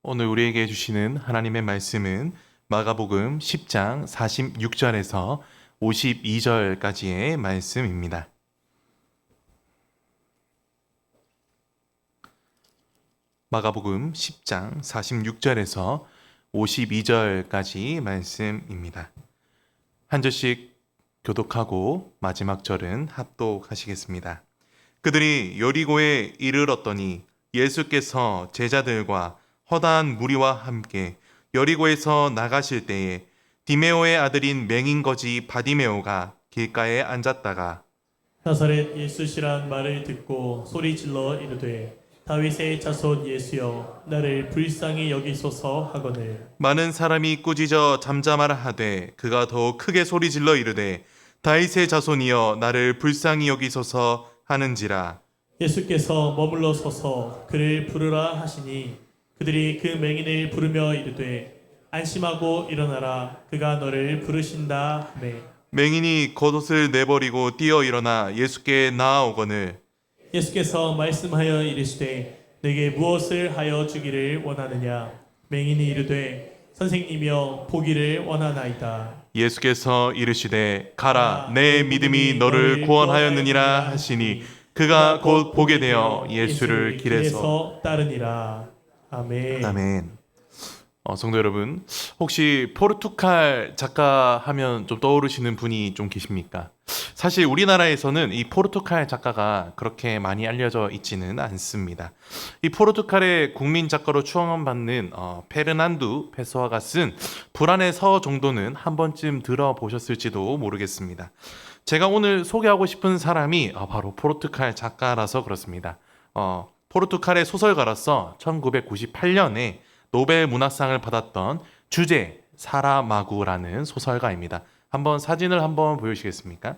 오늘 우리에게 주시는 하나님의 말씀은 마가복음 10장 46절에서 52절까지의 말씀입니다. 마가복음 10장 46절에서 52절까지 말씀입니다. 한 절씩 교독하고 마지막 절은 합독하시겠습니다. 그들이 여리고에 이르렀더니 예수께서 제자들과 허다한 무리와 함께 여리고에서 나가실 때에 디메오의 아들인 맹인거지 바디메오가 길가에 앉았다가 나사렛 예수시란 말을 듣고 소리질러 이르되 다윗의 자손 예수여 나를 불쌍히 여기소서 하거늘. 많은 사람이 꾸짖어 잠잠하라 하되 그가 더욱 크게 소리질러 이르되 다윗의 자손이여 나를 불쌍히 여기소서 하는지라. 예수께서 머물러 서서 그를 부르라 하시니 그들이 그 맹인을 부르며 이르되 안심하고 일어나라 그가 너를 부르신다 하매 맹인이 겉옷을 내버리고 뛰어 일어나 예수께 나아오거늘 예수께서 말씀하여 이르시되 내게 무엇을 하여 주기를 원하느냐. 맹인이 이르되 선생님이여 보기를 원하나이다. 예수께서 이르시되 가라 내 믿음이 너를 구원하였느니라 하시니 그가 곧 보게 되어 예수를 길에서 따르니라. 아멘. 아멘. 성도 여러분, 혹시 포르투갈 작가 하면 좀 떠오르시는 분이 좀 계십니까? 사실 우리나라에서는 이 포르투갈 작가가 그렇게 많이 알려져 있지는 않습니다. 이 포르투갈의 국민 작가로 추앙받는 페르난두 페소아가 쓴 불안의 서 정도는 한 번쯤 들어보셨을지도 모르겠습니다. 제가 오늘 소개하고 싶은 사람이 바로 포르투갈 작가라서 그렇습니다. 포르투갈의 소설가로서 1998년에 노벨 문학상을 받았던 주제 사라마구라는 소설가입니다. 한번 사진을 한번 보여주시겠습니까?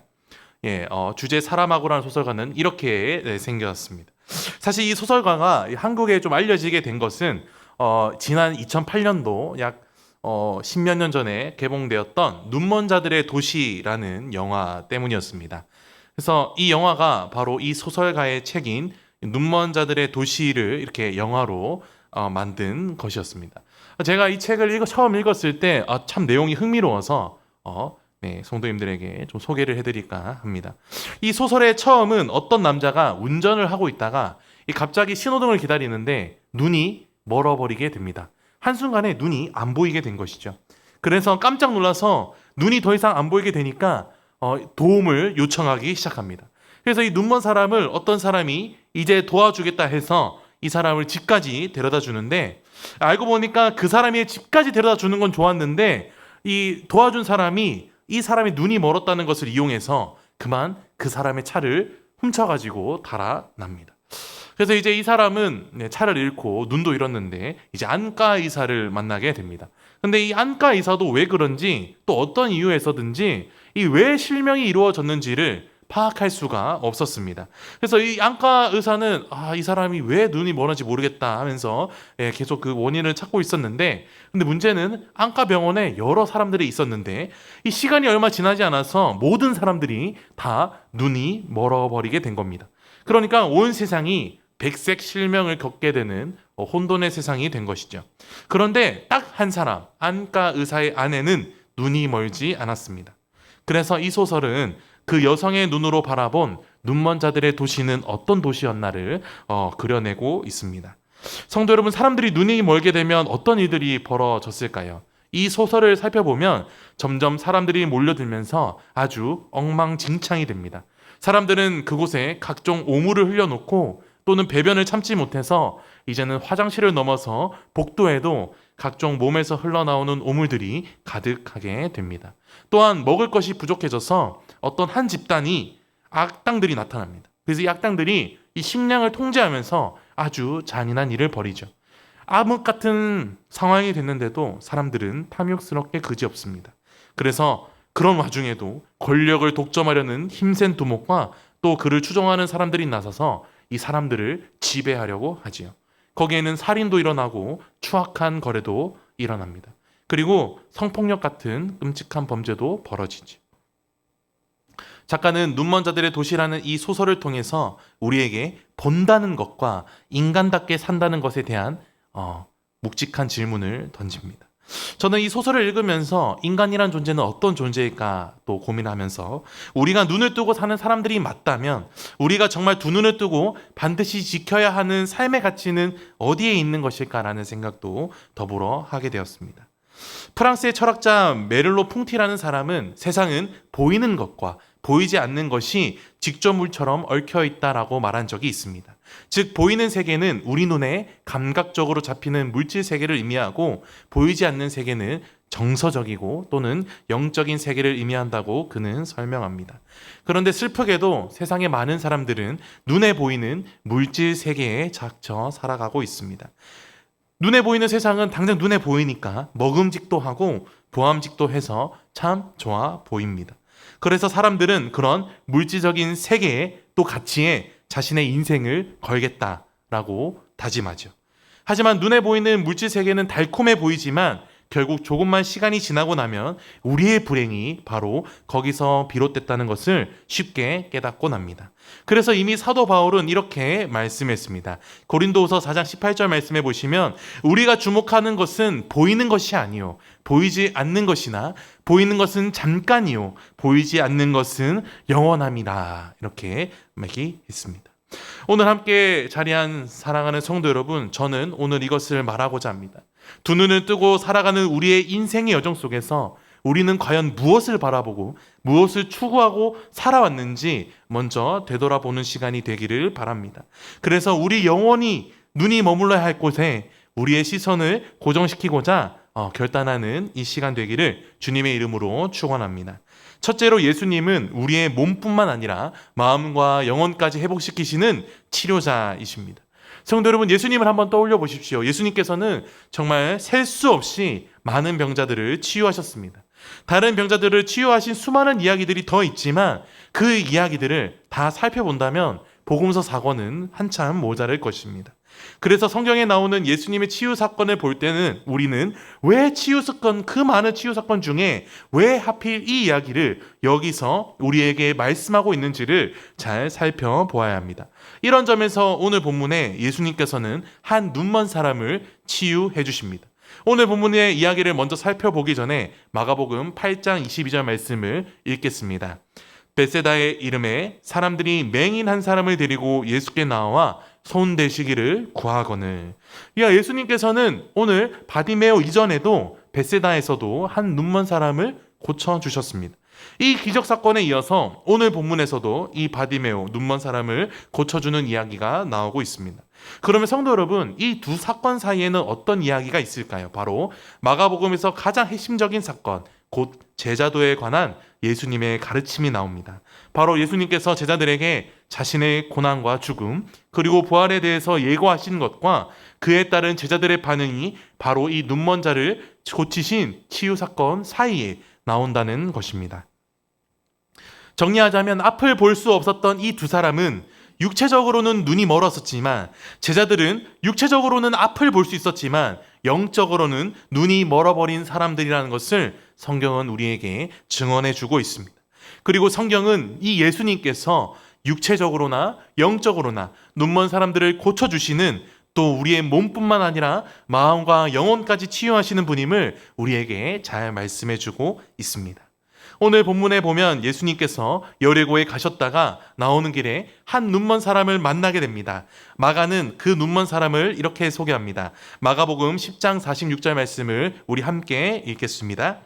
주제 사라마구라는 소설가는 이렇게 생겼습니다. 사실 이 소설가가 한국에 좀 알려지게 된 것은 지난 2008년도 약 10몇 년 전에 개봉되었던 눈먼 자들의 도시라는 영화 때문이었습니다. 그래서 이 영화가 바로 이 소설가의 책인 눈먼 자들의 도시를 이렇게 영화로 만든 것이었습니다. 제가 이 책을 처음 읽었을 때 참 내용이 흥미로워서 성도님들에게 좀 소개를 해드릴까 합니다. 이 소설의 처음은 어떤 남자가 운전을 하고 있다가 갑자기 신호등을 기다리는데 눈이 멀어버리게 됩니다. 한순간에 눈이 안 보이게 된 것이죠. 그래서 깜짝 놀라서 눈이 더 이상 안 보이게 되니까 도움을 요청하기 시작합니다. 그래서 이 눈먼 사람을 어떤 사람이 이제 도와주겠다 해서 이 사람을 집까지 데려다 주는데, 알고 보니까 그 사람이 집까지 데려다 주는 건 좋았는데 이 도와준 사람이 이 사람이 눈이 멀었다는 것을 이용해서 그만 그 사람의 차를 훔쳐가지고 달아납니다. 그래서 이제 이 사람은 차를 잃고 눈도 잃었는데 이제 안과 의사를 만나게 됩니다. 근데 이 안과 의사도 왜 그런지 또 어떤 이유에서든지 이 왜 실명이 이루어졌는지를 파악할 수가 없었습니다. 그래서 이 안과 의사는 이 사람이 왜 눈이 멀었는지 모르겠다 하면서 계속 그 원인을 찾고 있었는데, 근데 문제는 안과 병원에 여러 사람들이 있었는데 이 시간이 얼마 지나지 않아서 모든 사람들이 다 눈이 멀어버리게 된 겁니다. 그러니까 온 세상이 백색 실명을 겪게 되는 혼돈의 세상이 된 것이죠. 그런데 딱 한 사람, 안과 의사의 아내는 눈이 멀지 않았습니다. 그래서 이 소설은 그 여성의 눈으로 바라본 눈먼 자들의 도시는 어떤 도시였나를 그려내고 있습니다. 성도 여러분, 사람들이 눈이 멀게 되면 어떤 일들이 벌어졌을까요? 이 소설을 살펴보면 점점 사람들이 몰려들면서 아주 엉망진창이 됩니다. 사람들은 그곳에 각종 오물을 흘려놓고 또는 배변을 참지 못해서 이제는 화장실을 넘어서 복도에도 각종 몸에서 흘러나오는 오물들이 가득하게 됩니다. 또한 먹을 것이 부족해져서 어떤 한 집단이 악당들이 나타납니다. 그래서 이 악당들이 이 식량을 통제하면서 아주 잔인한 일을 벌이죠. 암흑 같은 상황이 됐는데도 사람들은 탐욕스럽게 그지없습니다. 그래서 그런 와중에도 권력을 독점하려는 힘센 두목과 또 그를 추종하는 사람들이 나서서 이 사람들을 지배하려고 하지요. 거기에는 살인도 일어나고 추악한 거래도 일어납니다. 그리고 성폭력 같은 끔찍한 범죄도 벌어지죠. 작가는 눈먼 자들의 도시라는 이 소설을 통해서 우리에게 본다는 것과 인간답게 산다는 것에 대한 묵직한 질문을 던집니다. 저는 이 소설을 읽으면서 인간이란 존재는 어떤 존재일까 또 고민하면서 우리가 눈을 뜨고 사는 사람들이 맞다면 우리가 정말 두 눈을 뜨고 반드시 지켜야 하는 삶의 가치는 어디에 있는 것일까라는 생각도 더불어 하게 되었습니다. 프랑스의 철학자 메를로 퐁티라는 사람은 세상은 보이는 것과 보이지 않는 것이 직조물처럼 얽혀 있다라고 말한 적이 있습니다. 즉 보이는 세계는 우리 눈에 감각적으로 잡히는 물질 세계를 의미하고 보이지 않는 세계는 정서적이고 또는 영적인 세계를 의미한다고 그는 설명합니다. 그런데 슬프게도 세상의 많은 사람들은 눈에 보이는 물질 세계에 갇혀 살아가고 있습니다. 눈에 보이는 세상은 당장 눈에 보이니까 먹음직도 하고 보암직도 해서 참 좋아 보입니다. 그래서 사람들은 그런 물질적인 세계에 또 가치에 자신의 인생을 걸겠다라고 다짐하죠. 하지만 눈에 보이는 물질 세계는 달콤해 보이지만 결국 조금만 시간이 지나고 나면 우리의 불행이 바로 거기서 비롯됐다는 것을 쉽게 깨닫곤 합니다. 그래서 이미 사도 바울은 이렇게 말씀했습니다. 고린도후서 4장 18절 말씀해 보시면 우리가 주목하는 것은 보이는 것이 아니요 보이지 않는 것이나 보이는 것은 잠깐이요 보이지 않는 것은 영원함이라 이렇게 말했습니다. 오늘 함께 자리한 사랑하는 성도 여러분, 저는 오늘 이것을 말하고자 합니다. 두 눈을 뜨고 살아가는 우리의 인생의 여정 속에서 우리는 과연 무엇을 바라보고 무엇을 추구하고 살아왔는지 먼저 되돌아보는 시간이 되기를 바랍니다. 그래서 우리 영원히 눈이 머물러야 할 곳에 우리의 시선을 고정시키고자 결단하는 이 시간 되기를 주님의 이름으로 축원합니다. 첫째로 예수님은 우리의 몸뿐만 아니라 마음과 영혼까지 회복시키시는 치료자이십니다. 성도 여러분, 예수님을 한번 떠올려 보십시오. 예수님께서는 정말 셀 수 없이 많은 병자들을 치유하셨습니다. 다른 병자들을 치유하신 수많은 이야기들이 더 있지만 그 이야기들을 다 살펴본다면 복음서 4권은 한참 모자랄 것입니다. 그래서 성경에 나오는 예수님의 치유 사건을 볼 때는 우리는 왜 치유 사건, 그 많은 치유 사건 중에 왜 하필 이 이야기를 여기서 우리에게 말씀하고 있는지를 잘 살펴보아야 합니다. 이런 점에서 오늘 본문에 예수님께서는 한 눈먼 사람을 치유해 주십니다. 오늘 본문의 이야기를 먼저 살펴보기 전에 마가복음 8장 22절 말씀을 읽겠습니다. 벳세다의 이름에 사람들이 맹인 한 사람을 데리고 예수께 나와 손 대시기를 구하거늘. 예수님께서는 오늘 바디메오 이전에도 벳세다에서도 한 눈먼 사람을 고쳐주셨습니다. 이 기적 사건에 이어서 오늘 본문에서도 이 바디메오 눈먼 사람을 고쳐주는 이야기가 나오고 있습니다. 그러면 성도 여러분, 이 두 사건 사이에는 어떤 이야기가 있을까요? 바로 마가복음에서 가장 핵심적인 사건, 곧 제자도에 관한 예수님의 가르침이 나옵니다. 바로 예수님께서 제자들에게 자신의 고난과 죽음 그리고 부활에 대해서 예고하신 것과 그에 따른 제자들의 반응이 바로 이 눈먼 자를 고치신 치유 사건 사이에 나온다는 것입니다. 정리하자면 앞을 볼 수 없었던 이 두 사람은 육체적으로는 눈이 멀었었지만 제자들은 육체적으로는 앞을 볼 수 있었지만 영적으로는 눈이 멀어버린 사람들이라는 것을 성경은 우리에게 증언해 주고 있습니다. 그리고 성경은 이 예수님께서 육체적으로나 영적으로나 눈먼 사람들을 고쳐주시는 또 우리의 몸뿐만 아니라 마음과 영혼까지 치유하시는 분임을 우리에게 잘 말씀해 주고 있습니다. 오늘 본문에 보면 예수님께서 여리고에 가셨다가 나오는 길에 한 눈먼 사람을 만나게 됩니다. 마가는 그 눈먼 사람을 이렇게 소개합니다. 마가복음 10장 46절 말씀을 우리 함께 읽겠습니다.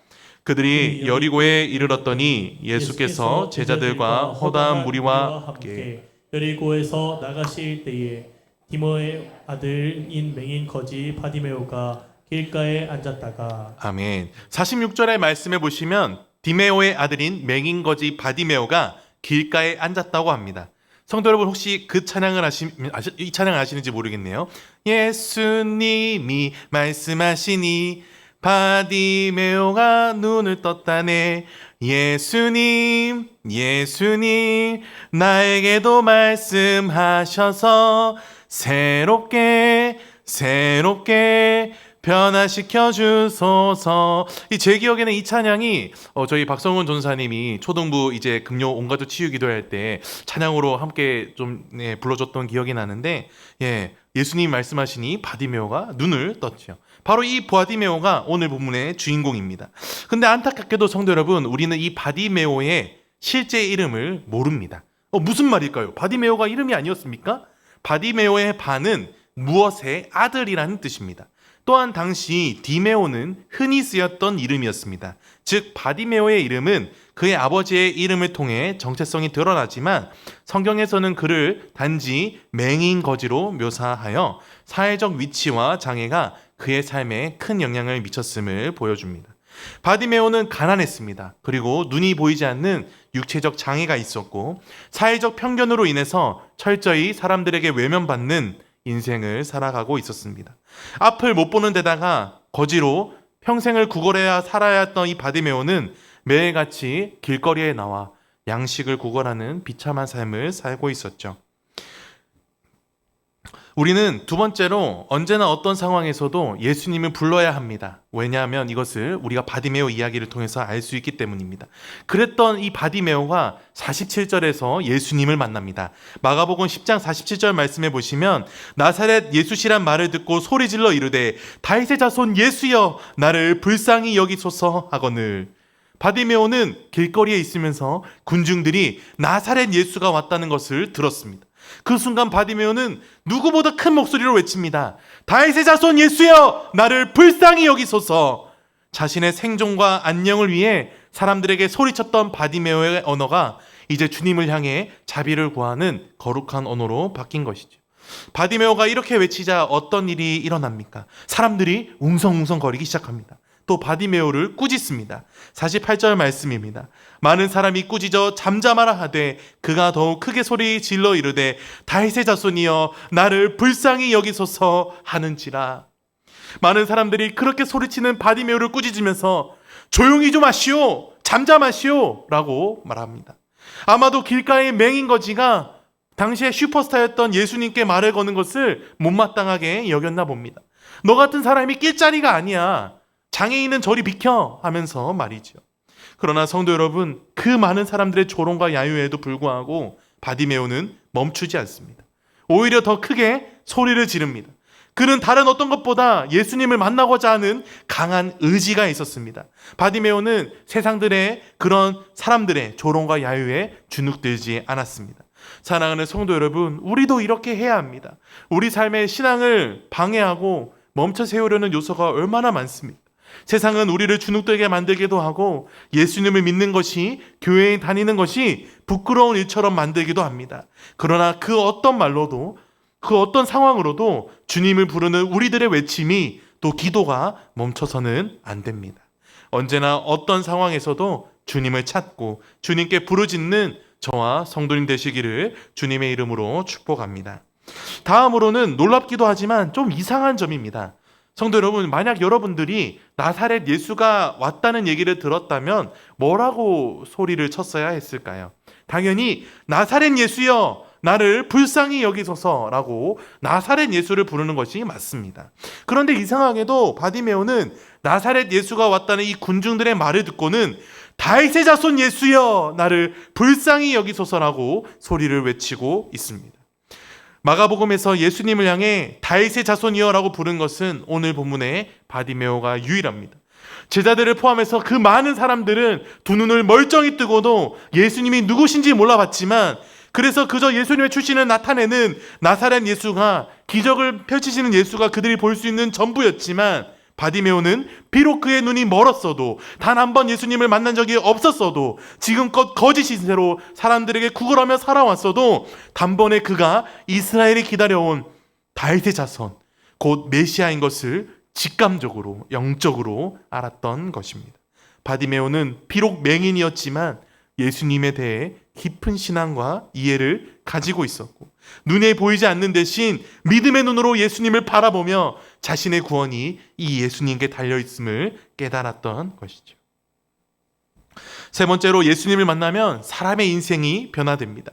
그들이 여리고에 이르렀더니 예수께서 제자들과 허다한 무리와 함께 여리고에서 나가실 때에 디모의 아들인 맹인 거지 바디메오가 길가에 앉았다가. 아멘. 46절의 말씀에 보시면 디메오의 아들인 맹인 거지 바디메오가 길가에 앉았다고 합니다. 성도 여러분, 혹시 그 찬양을 이 찬양을 아시는지 모르겠네요. 예수님이 말씀하시니 바디메오가 눈을 떴다네. 예수님 나에게도 말씀하셔서 새롭게 변화시켜 주소서. 제 기억에는 이 찬양이 저희 박성훈 전사님이 초등부 이제 금요 온가족 치유 기도할 때 찬양으로 함께 좀 불러줬던 기억이 나는데, 예수님 말씀하시니 바디메오가 눈을 떴죠. 바로 이 바디메오가 오늘 본문의 주인공입니다. 근데 안타깝게도 성도 여러분, 우리는 이 바디메오의 실제 이름을 모릅니다. 무슨 말일까요? 바디메오가 이름이 아니었습니까? 바디메오의 바는 무엇의 아들이라는 뜻입니다. 또한 당시 디메오는 흔히 쓰였던 이름이었습니다. 즉 바디메오의 이름은 그의 아버지의 이름을 통해 정체성이 드러나지만 성경에서는 그를 단지 맹인 거지로 묘사하여 사회적 위치와 장애가 그의 삶에 큰 영향을 미쳤음을 보여줍니다. 바디메오는 가난했습니다. 그리고 눈이 보이지 않는 육체적 장애가 있었고 사회적 편견으로 인해서 철저히 사람들에게 외면받는 인생을 살아가고 있었습니다. 앞을 못 보는 데다가 거지로 평생을 구걸해야 살아야 했던 이 바디메오는 매일같이 길거리에 나와 양식을 구걸하는 비참한 삶을 살고 있었죠. 우리는 두 번째로 언제나 어떤 상황에서도 예수님을 불러야 합니다. 왜냐하면 이것을 우리가 바디메오 이야기를 통해서 알 수 있기 때문입니다. 그랬던 이 바디메오가 47절에서 예수님을 만납니다. 마가복음 10장 47절 말씀해 보시면 나사렛 예수시란 말을 듣고 소리질러 이르되 다윗의 자손 예수여 나를 불쌍히 여기소서 하거늘. 바디메오는 길거리에 있으면서 군중들이 나사렛 예수가 왔다는 것을 들었습니다. 그 순간 바디메오는 누구보다 큰 목소리로 외칩니다. 다윗의 자손 예수여 나를 불쌍히 여기소서. 자신의 생존과 안녕을 위해 사람들에게 소리쳤던 바디메오의 언어가 이제 주님을 향해 자비를 구하는 거룩한 언어로 바뀐 것이죠. 바디메오가 이렇게 외치자 어떤 일이 일어납니까? 사람들이 웅성웅성거리기 시작합니다. 또 바디메오를 꾸짖습니다. 48절 말씀입니다. 많은 사람이 꾸짖어 잠잠하라 하되 그가 더욱 크게 소리 질러 이르되 다윗의 자손이여 나를 불쌍히 여기소서 하는지라. 많은 사람들이 그렇게 소리치는 바디메오를 꾸짖으면서 조용히 좀 하시오, 잠잠하시오 라고 말합니다. 아마도 길가의 맹인거지가 당시에 슈퍼스타였던 예수님께 말을 거는 것을 못마땅하게 여겼나 봅니다. 너 같은 사람이 낄 자리가 아니야, 장애인은 저리 비켜 하면서 말이죠. 그러나 성도 여러분, 그 많은 사람들의 조롱과 야유에도 불구하고 바디메오는 멈추지 않습니다. 오히려 더 크게 소리를 지릅니다. 그는 다른 어떤 것보다 예수님을 만나고자 하는 강한 의지가 있었습니다. 바디메오는 세상들의 그런 사람들의 조롱과 야유에 주눅들지 않았습니다. 사랑하는 성도 여러분, 우리도 이렇게 해야 합니다. 우리 삶의 신앙을 방해하고 멈춰 세우려는 요소가 얼마나 많습니까? 세상은 우리를 주눅들게 만들기도 하고 예수님을 믿는 것이, 교회에 다니는 것이 부끄러운 일처럼 만들기도 합니다. 그러나 그 어떤 말로도, 그 어떤 상황으로도 주님을 부르는 우리들의 외침이, 또 기도가 멈춰서는 안 됩니다. 언제나 어떤 상황에서도 주님을 찾고 주님께 부르짖는 저와 성도님 되시기를 주님의 이름으로 축복합니다. 다음으로는 놀랍기도 하지만 좀 이상한 점입니다. 성도 여러분, 만약 여러분들이 나사렛 예수가 왔다는 얘기를 들었다면 뭐라고 소리를 쳤어야 했을까요? 당연히 나사렛 예수여 나를 불쌍히 여기소서라고 나사렛 예수를 부르는 것이 맞습니다. 그런데 이상하게도 바디메오는 나사렛 예수가 왔다는 이 군중들의 말을 듣고는 다윗의 자손 예수여 나를 불쌍히 여기소서라고 소리를 외치고 있습니다. 마가복음에서 예수님을 향해 다윗의 자손이여라고 부른 것은 오늘 본문의 바디메오가 유일합니다. 제자들을 포함해서 그 많은 사람들은 두 눈을 멀쩡히 뜨고도 예수님이 누구신지 몰라봤지만, 그래서 그저 예수님의 출신을 나타내는 나사렛 예수가, 기적을 펼치시는 예수가 그들이 볼 수 있는 전부였지만, 바디메오는 비록 그의 눈이 멀었어도, 단 한 번 예수님을 만난 적이 없었어도, 지금껏 거짓 신세로 사람들에게 구걸하며 살아왔어도 단번에 그가 이스라엘이 기다려온 다윗의 자손, 곧 메시아인 것을 직감적으로, 영적으로 알았던 것입니다. 바디메오는 비록 맹인이었지만 예수님에 대해 깊은 신앙과 이해를 가지고 있었고, 눈에 보이지 않는 대신 믿음의 눈으로 예수님을 바라보며 자신의 구원이 이 예수님께 달려있음을 깨달았던 것이죠. 세 번째로, 예수님을 만나면 사람의 인생이 변화됩니다.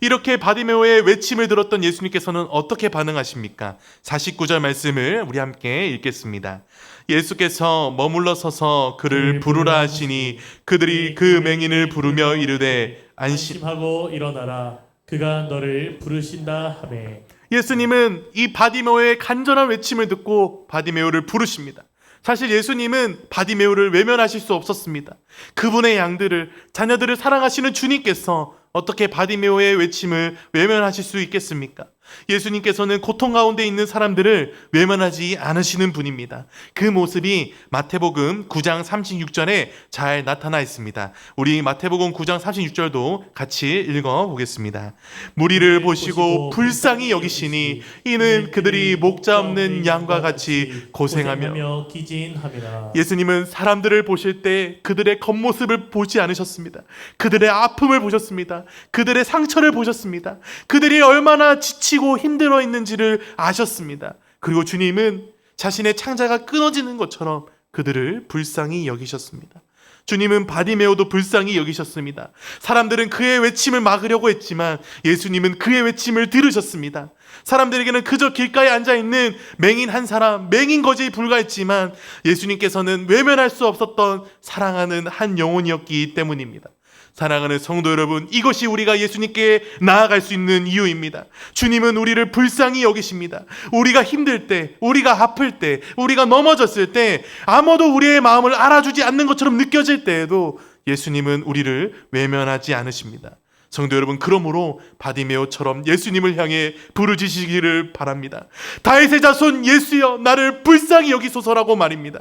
이렇게 바디메오의 외침을 들었던 예수님께서는 어떻게 반응하십니까? 49절 말씀을 우리 함께 읽겠습니다. 예수께서 머물러 서서 그를 부르라 하시니 그들이 그 맹인을 부르며 이르되 안심하고 일어나라 그가 너를 부르신다 하매. 예수님은 이 바디메오의 간절한 외침을 듣고 바디메오를 부르십니다. 사실 예수님은 바디메오를 외면하실 수 없었습니다. 그분의 양들을, 자녀들을 사랑하시는 주님께서 어떻게 바디메오의 외침을 외면하실 수 있겠습니까? 예수님께서는 고통 가운데 있는 사람들을 외면하지 않으시는 분입니다. 그 모습이 마태복음 9장 36절에 잘 나타나 있습니다. 우리 마태복음 9장 36절도 같이 읽어보겠습니다. 무리를 보시고 불쌍히 여기시니 이는 그들이 목자 없는 양과 같이 고생하며 기진함이라. 예수님은 사람들을 보실 때 그들의 겉모습을 보지 않으셨습니다. 그들의 아픔을 보셨습니다. 그들의 상처를 보셨습니다. 그들이 얼마나 지치고 힘들어 있는지를 아셨습니다. 그리고 주님은 자신의 창자가 끊어지는 것처럼 그들을 불쌍히 여기셨습니다. 주님은 바디메오도 불쌍히 여기셨습니다. 사람들은 그의 외침을 막으려고 했지만 예수님은 그의 외침을 들으셨습니다. 사람들에게는 그저 길가에 앉아있는 맹인 한 사람, 맹인 거지에 불과했지만 예수님께서는 외면할 수 없었던 사랑하는 한 영혼이었기 때문입니다. 사랑하는 성도 여러분, 이것이 우리가 예수님께 나아갈 수 있는 이유입니다. 주님은 우리를 불쌍히 여기십니다. 우리가 힘들 때, 우리가 아플 때, 우리가 넘어졌을 때, 아무도 우리의 마음을 알아주지 않는 것처럼 느껴질 때에도 예수님은 우리를 외면하지 않으십니다. 성도 여러분, 그러므로 바디메오처럼 예수님을 향해 부르짖으시기를 바랍니다. 다윗의 자손 예수여 나를 불쌍히 여기소서라고 말입니다.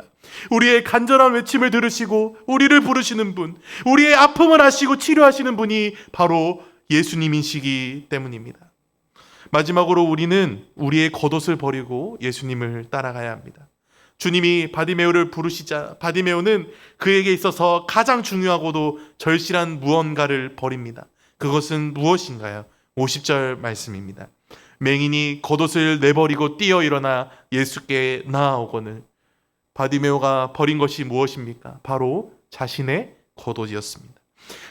우리의 간절한 외침을 들으시고 우리를 부르시는 분, 우리의 아픔을 아시고 치료하시는 분이 바로 예수님이시기 때문입니다. 마지막으로 우리는 우리의 겉옷을 버리고 예수님을 따라가야 합니다. 주님이 바디메오를 부르시자 바디메오는 그에게 있어서 가장 중요하고도 절실한 무언가를 버립니다. 그것은 무엇인가요? 50절 말씀입니다. 맹인이 겉옷을 내버리고 뛰어 일어나 예수께 나아오거늘. 바디메오가 버린 것이 무엇입니까? 바로 자신의 겉옷이었습니다.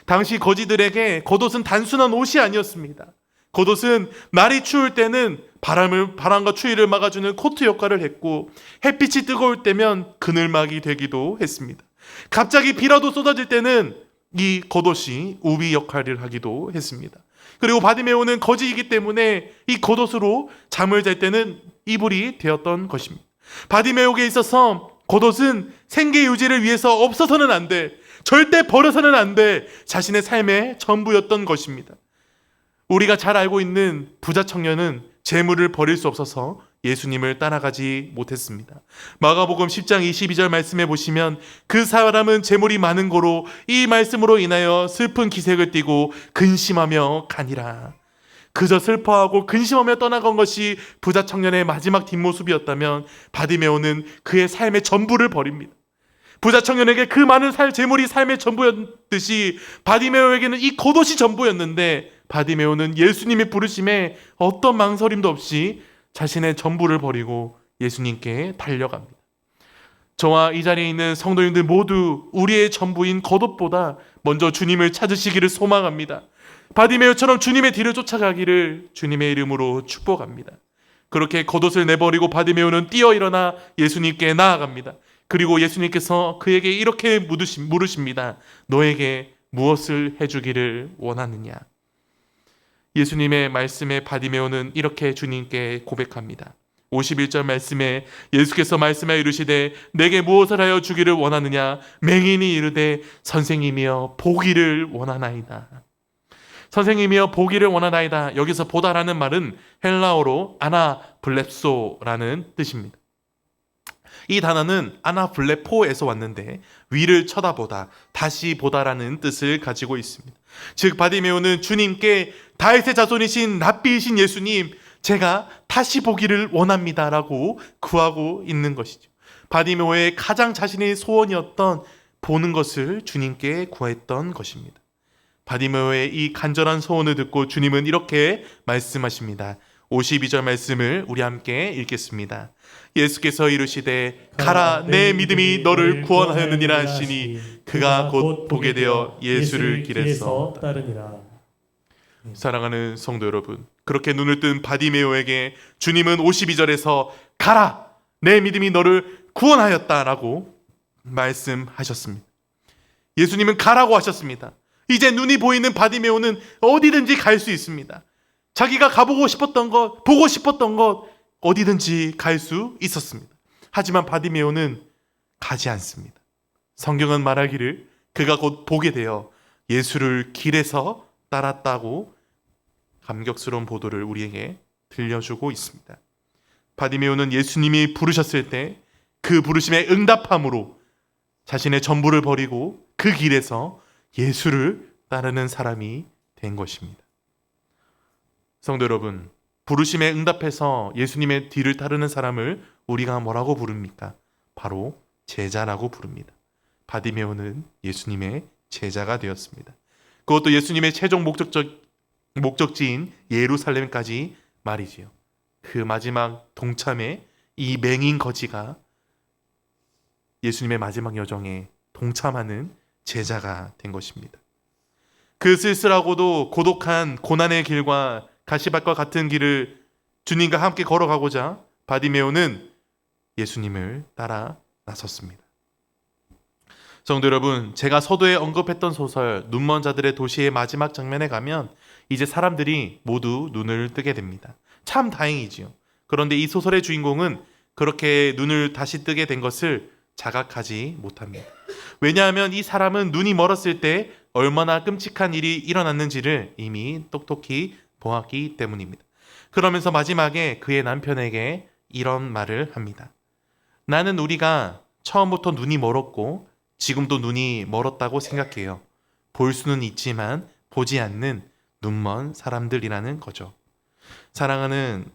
당시 거지들에게 겉옷은 단순한 옷이 아니었습니다. 겉옷은 날이 추울 때는 바람과 추위를 막아주는 코트 역할을 했고 햇빛이 뜨거울 때면 그늘막이 되기도 했습니다. 갑자기 비라도 쏟아질 때는 이 겉옷이 우비 역할을 하기도 했습니다. 그리고 바디메오는 거지이기 때문에 이 겉옷으로 잠을 잘 때는 이불이 되었던 것입니다. 바디메오에게 있어서 겉옷은 생계 유지를 위해서 없어서는 안 돼, 절대 버려서는 안 돼, 자신의 삶의 전부였던 것입니다. 우리가 잘 알고 있는 부자 청년은 재물을 버릴 수 없어서 예수님을 따라가지 못했습니다. 마가복음 10장 22절 말씀에 보시면 그 사람은 재물이 많은 고로 이 말씀으로 인하여 슬픈 기색을 띠고 근심하며 가니라. 그저 슬퍼하고 근심하며 떠나간 것이 부자 청년의 마지막 뒷모습이었다면 바디메오는 그의 삶의 전부를 버립니다. 부자 청년에게 그 많은 재물이 삶의 전부였듯이 바디메오에게는 이 겉옷이 전부였는데 바디메오는 예수님의 부르심에 어떤 망설임도 없이 자신의 전부를 버리고 예수님께 달려갑니다. 저와 이 자리에 있는 성도님들 모두 우리의 전부인 겉옷보다 먼저 주님을 찾으시기를 소망합니다. 바디메오처럼 주님의 뒤를 쫓아가기를 주님의 이름으로 축복합니다. 그렇게 겉옷을 내버리고 바디메오는 뛰어 일어나 예수님께 나아갑니다. 그리고 예수님께서 그에게 이렇게 물으십니다. 너에게 무엇을 해주기를 원하느냐? 예수님의 말씀에 바디메오는 이렇게 주님께 고백합니다. 51절 말씀에 예수께서 말씀하여 이르시되 내게 무엇을 하여 주기를 원하느냐? 맹인이 이르되 선생님이여 보기를 원하나이다. 선생님이여 보기를 원하나이다. 여기서 보다라는 말은 헬라어로 아나블렙소라는 뜻입니다. 이 단어는 아나블레포에서 왔는데 위를 쳐다보다, 다시 보다라는 뜻을 가지고 있습니다. 즉 바디메오는 주님께 다윗의 자손이신 랍비이신 예수님, 제가 다시 보기를 원합니다라고 구하고 있는 것이죠. 바디메오의 가장 자신의 소원이었던 보는 것을 주님께 구했던 것입니다. 바디메오의 이 간절한 소원을 듣고 주님은 이렇게 말씀하십니다. 52절 말씀을 우리 함께 읽겠습니다. 예수께서 이르시되 가라 내 믿음이 너를 구원하였느니라 하시니 그가 곧 보게 되어 예수를 길에서 따르니라. 사랑하는 성도 여러분, 그렇게 눈을 뜬 바디메오에게 주님은 52절에서 가라! 내 믿음이 너를 구원하였다라고 말씀하셨습니다. 예수님은 가라고 하셨습니다. 이제 눈이 보이는 바디메오는 어디든지 갈 수 있습니다. 자기가 가보고 싶었던 것, 보고 싶었던 것 어디든지 갈 수 있었습니다. 하지만 바디메오는 가지 않습니다. 성경은 말하기를 그가 곧 보게 되어 예수를 길에서 따랐다고 감격스러운 보도를 우리에게 들려주고 있습니다. 바디메오는 예수님이 부르셨을 때 그 부르심에 응답함으로 자신의 전부를 버리고 그 길에서 예수를 따르는 사람이 된 것입니다. 성도 여러분, 부르심에 응답해서 예수님의 뒤를 따르는 사람을 우리가 뭐라고 부릅니까? 바로 제자라고 부릅니다. 바디메오는 예수님의 제자가 되었습니다. 그것도 예수님의 최종 목적지인 예루살렘까지 말이지요. 그 마지막 동참에 이 맹인 거지가 예수님의 마지막 여정에 동참하는 제자가 된 것입니다. 그 쓸쓸하고도 고독한 고난의 길과 가시밭과 같은 길을 주님과 함께 걸어가고자 바디메오는 예수님을 따라 나섰습니다. 성도 여러분, 제가 서두에 언급했던 소설 눈먼 자들의 도시의 마지막 장면에 가면 이제 사람들이 모두 눈을 뜨게 됩니다. 참 다행이지요. 그런데 이 소설의 주인공은 그렇게 눈을 다시 뜨게 된 것을 자각하지 못합니다. 왜냐하면 이 사람은 눈이 멀었을 때 얼마나 끔찍한 일이 일어났는지를 이미 똑똑히 보았기 때문입니다. 그러면서 마지막에 그의 남편에게 이런 말을 합니다. 나는 우리가 처음부터 눈이 멀었고 지금도 눈이 멀었다고 생각해요. 볼 수는 있지만 보지 않는 눈먼 사람들이라는 거죠. 사랑하는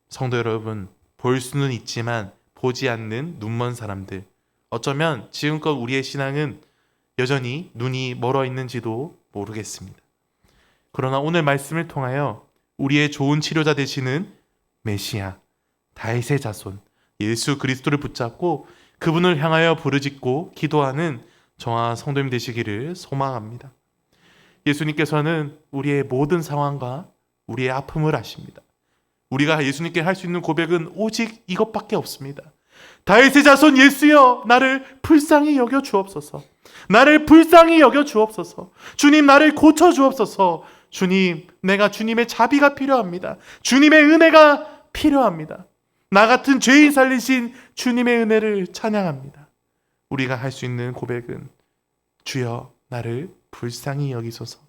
성도 여러분, 볼 수는 있지만 보지 않는 눈먼 사람들. 어쩌면 지금껏 우리의 신앙은 여전히 눈이 멀어 있는지도 모르겠습니다. 그러나 오늘 말씀을 통하여 우리의 좋은 치료자 되시는 메시아, 다윗의 자손, 예수 그리스도를 붙잡고 그분을 향하여 부르짖고 기도하는 저와 성도님 되시기를 소망합니다. 예수님께서는 우리의 모든 상황과 우리의 아픔을 아십니다. 우리가 예수님께 할 수 있는 고백은 오직 이것밖에 없습니다. 다윗의 자손 예수여, 나를 불쌍히 여겨 주옵소서. 나를 불쌍히 여겨 주옵소서. 주님, 나를 고쳐 주옵소서. 주님, 내가 주님의 자비가 필요합니다. 주님의 은혜가 필요합니다. 나 같은 죄인 살리신 주님의 은혜를 찬양합니다. 우리가 할 수 있는 고백은 주여, 나를 불쌍히 여기소서.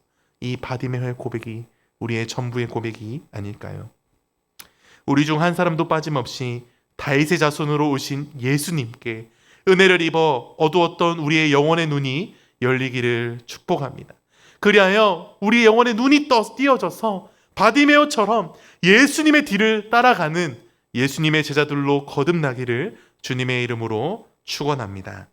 이 바디메오의 고백이 우리의 전부의 고백이 아닐까요? 우리 중 한 사람도 빠짐없이 다윗의 자손으로 오신 예수님께 은혜를 입어 어두웠던 우리의 영혼의 눈이 열리기를 축복합니다. 그리하여 우리 영혼의 눈이 띄어져서 바디메오처럼 예수님의 뒤를 따라가는 예수님의 제자들로 거듭나기를 주님의 이름으로 축원합니다.